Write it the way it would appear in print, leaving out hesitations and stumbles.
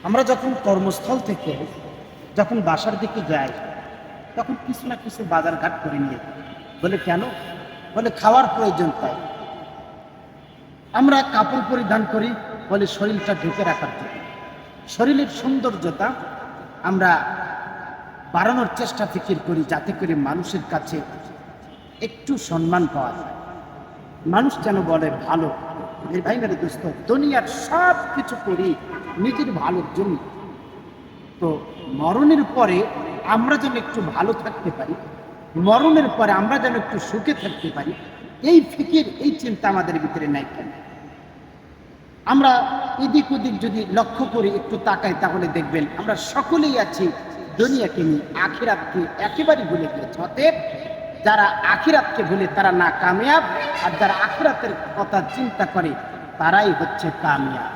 আমরা যখন কর্মস্থল থেকে যখন বাসার দিকে যাই, তখন কিছু না কিছু বাজারঘাট করে নিয়ে যাই। বলে কেন? বলে খাওয়ার প্রয়োজন তাই। আমরা কাপড় পরিধান করি, বলে শরীরটা ঢেকে রাখার জন্য। শরীরের সৌন্দর্যতা আমরা বাড়ানোর চেষ্টা ফিকির করি, যাতে করে মানুষের কাছে একটু সম্মান পাওয়া যায়, মানুষ যেন বলে ভালো। ভাই মেরে দোস্ত, দুনিয়ার সব কিছু করি নিজের ভালোর জন্য। তো মরণের পরে আমরা যেন একটু ভালো থাকতে পারি, মরণের পরে আমরা যেন একটু সুখে থাকতে পারি, এই ফিকির, এই চিন্তা আমাদের ভিতরে নাই কেন? আমরা এদিক ওদিক যদি লক্ষ্য করি, একটু তাকাই, তাহলে দেখবেন আমরা সকলেই আছি দুনিয়াকে নিয়ে, আখিরাতকে একেবারে ভুলে গিয়েছে। অতএব যারা আখিরাতকে ভুলে তারা না কামিয়াব, আর যারা আখিরাতের কথা চিন্তা করে তারাই হচ্ছে কামিয়াব।